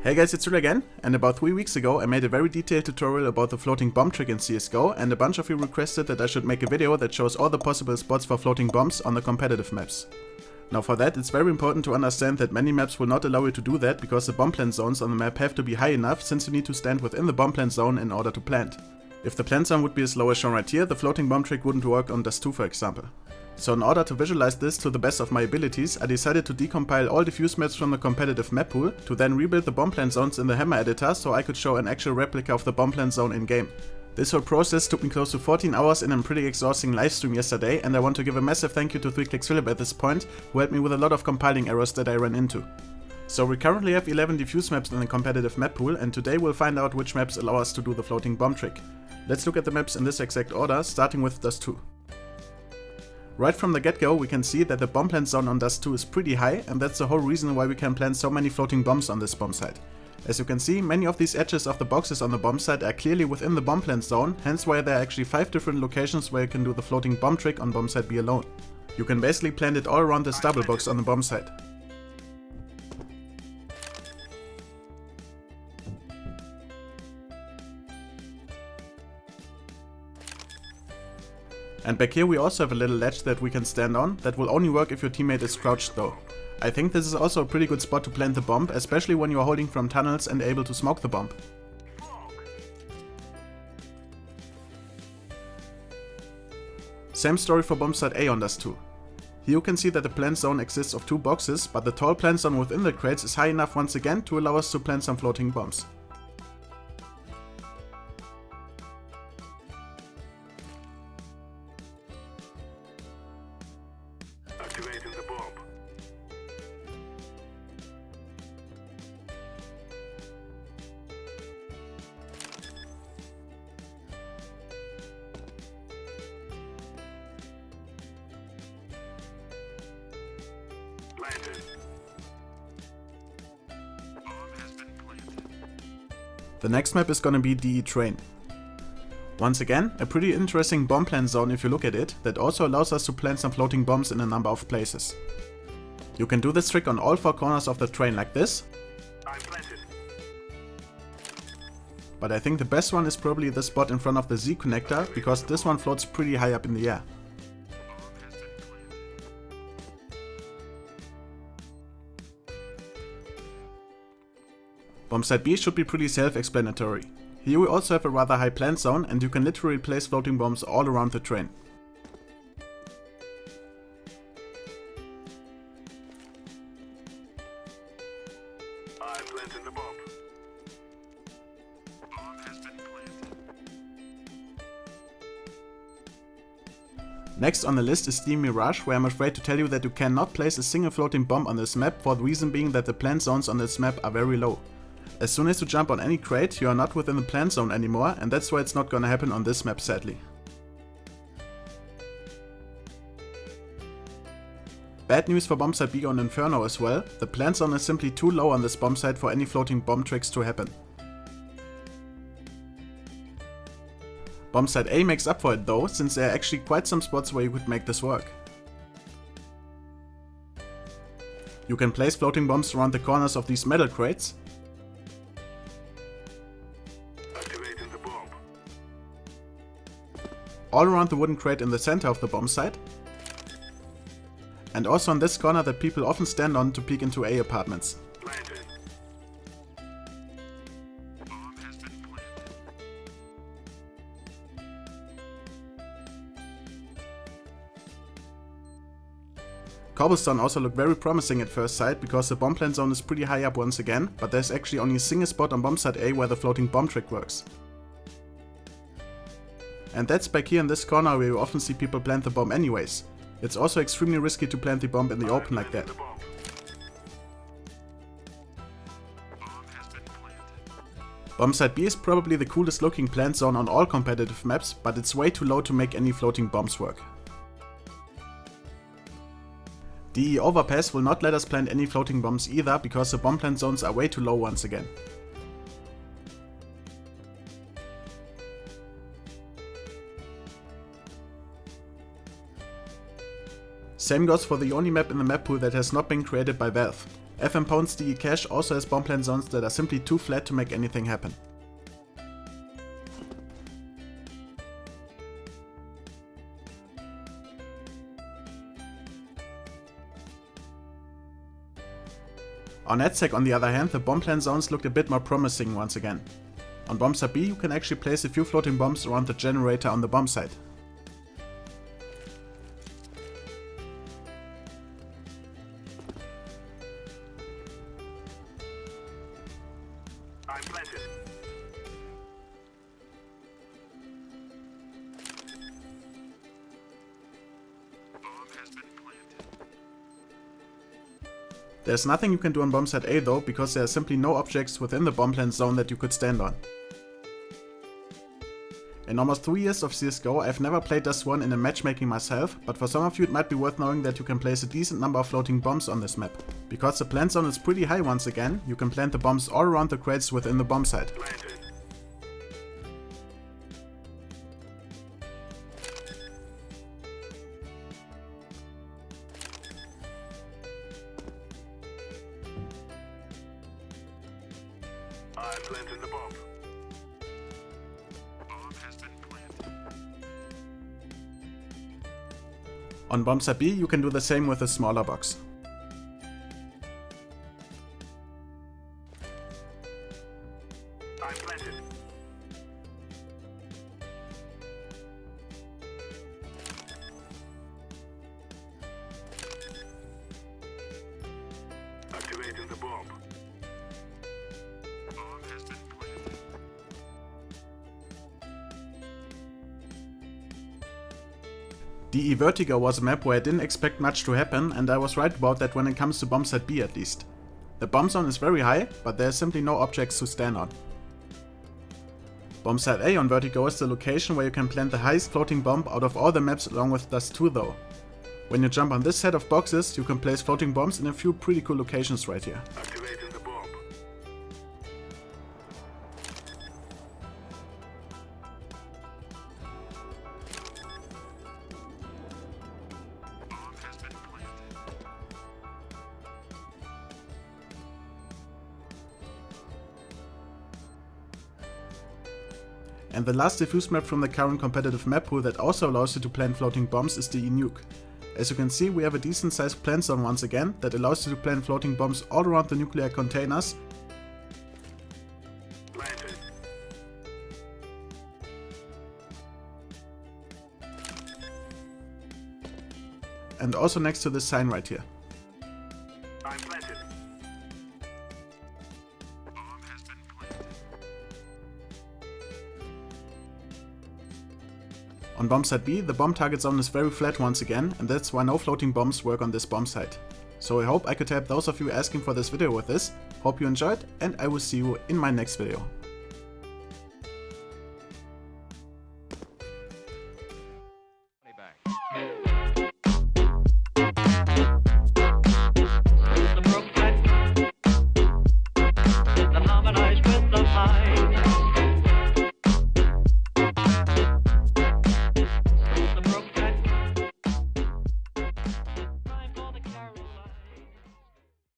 Hey guys, it's Ril again, and about 3 weeks ago I made a very detailed tutorial about the floating bomb trick in CSGO, and a bunch of you requested that I should make a video that shows all the possible spots for floating bombs on the competitive maps. Now for that, it's very important to understand that many maps will not allow you to do that because the bomb plant zones on the map have to be high enough, since you need to stand within the bomb plant zone in order to plant. If the plant zone would be as low as shown right here, the floating bomb trick wouldn't work on Dust 2 for example. So in order to visualize this to the best of my abilities, I decided to decompile all diffuse maps from the competitive map pool to then rebuild the bomb plant zones in the Hammer editor so I could show an actual replica of the bomb plant zone in game. This whole process took me close to 14 hours in a pretty exhausting livestream yesterday, and I want to give a massive thank you to 3klicksphilip at this point, who helped me with a lot of compiling errors that I ran into. So we currently have 11 diffuse maps in the competitive map pool, and today we'll find out which maps allow us to do the floating bomb trick. Let's look at the maps in this exact order, starting with Dust 2. Right from the get-go we can see that the bomb plant zone on Dust 2 is pretty high, and that's the whole reason why we can plant so many floating bombs on this bomb site. As you can see, many of these edges of the boxes on the bomb site are clearly within the bomb plant zone, hence why there are actually 5 different locations where you can do the floating bomb trick on bomb site B alone. You can basically plant it all around this double box on the bomb site. And back here we also have a little ledge that we can stand on, that will only work if your teammate is crouched though. I think this is also a pretty good spot to plant the bomb, especially when you are holding from tunnels and able to smoke the bomb. Same story for bomb site A on Dust 2. Here you can see that the plant zone exists of 2 boxes, but the tall plant zone within the crates is high enough once again to allow us to plant some floating bombs. Activating the bomb. Planted. Bomb has been planted. The next map is gonna be DE Train. Once again, a pretty interesting bomb plant zone if you look at it, that also allows us to plant some floating bombs in a number of places. You can do this trick on all 4 corners of the train like this, I'm planted. but I think the best one is probably the spot in front of the Z connector, because this one floats pretty high up in the air. Bomb has been planted. Bomb site B should be pretty self-explanatory. Here we also have a rather high plant zone, and you can literally place floating bombs all around the train. I'm planting the bomb. Bomb has been planted. Next on the list is Steam Mirage, where I'm afraid to tell you that you cannot place a single floating bomb on this map, for the reason being that the plant zones on this map are very low. As soon as you jump on any crate, you are not within the plant zone anymore, and that's why it's not gonna happen on this map sadly. Bad news for bomb site B on Inferno as well, the plant zone is simply too low on this bomb site for any floating bomb tricks to happen. Bomb site A makes up for it though, since there are actually quite some spots where you could make this work. You can place floating bombs around the corners of these metal crates, Activating the bomb. all around the wooden crate in the center of the bomb site, and also on this corner that people often stand on to peek into A apartments. Planted. Bomb has been planted. Cobblestone also looked very promising at first sight, because the bomb plant zone is pretty high up once again, but there's actually only a single spot on bomb site A where the floating bomb trick works. And that's back here in this corner where you often see people plant the bomb anyways. It's also extremely risky to plant the bomb in the open like that. The bomb. Bomb has been planted. Bomb site B is probably the coolest looking plant zone on all competitive maps, but it's way too low to make any floating bombs work. DE Overpass will not let us plant any floating bombs either, because the bomb plant zones are way too low once again. Same goes for the only map in the map pool that has not been created by Valve. FM Pound's DE cache also has bomb plant zones that are simply too flat to make anything happen. On AdSec on the other hand, the bomb plant zones looked a bit more promising once again. On bomb site B you can actually place a few floating bombs around the generator on the bomb site. I'm planted. Bomb has been planted. There's nothing you can do on bomb site A though, because there are simply no objects within the bomb plant zone that you could stand on. In almost 3 years of CSGO, I've never played this one in a matchmaking myself, but for some of you it might be worth knowing that you can place a decent number of floating bombs on this map. Because the plant zone is pretty high once again, you can plant the bombs all around the crates within the bomb site. Planted. I'm planting the bomb. Bomb has been planted. On bomb site B you can do the same with a smaller box. I'm planted. Activating the bomb. Bomb has been planted. DE Vertigo was a map where I didn't expect much to happen, and I was right about that when it comes to bomb site B at least. The bomb zone is very high, but there are simply no objects to stand on. Bomb site A on Vertigo is the location where you can plant the highest floating bomb out of all the maps along with Dust 2 though. When you jump on this set of boxes, you can place floating bombs in a few pretty cool locations right here. Activating the bomb. Bomb has been planted. And the last diffuse map from the current competitive map pool that also allows you to plant floating bombs is DE Nuke. As you can see, we have a decent sized plant zone once again that allows you to plant floating bombs all around the nuclear containers. Planted. And also next to this sign right here. I'm planted. Bomb has been planted. On bomb site B, the bomb target zone is very flat once again, and that's why no floating bombs work on this bomb site. So I hope I could help those of you asking for this video with this. Hope you enjoyed, and I will see you in my next video. The harmonized with the mind.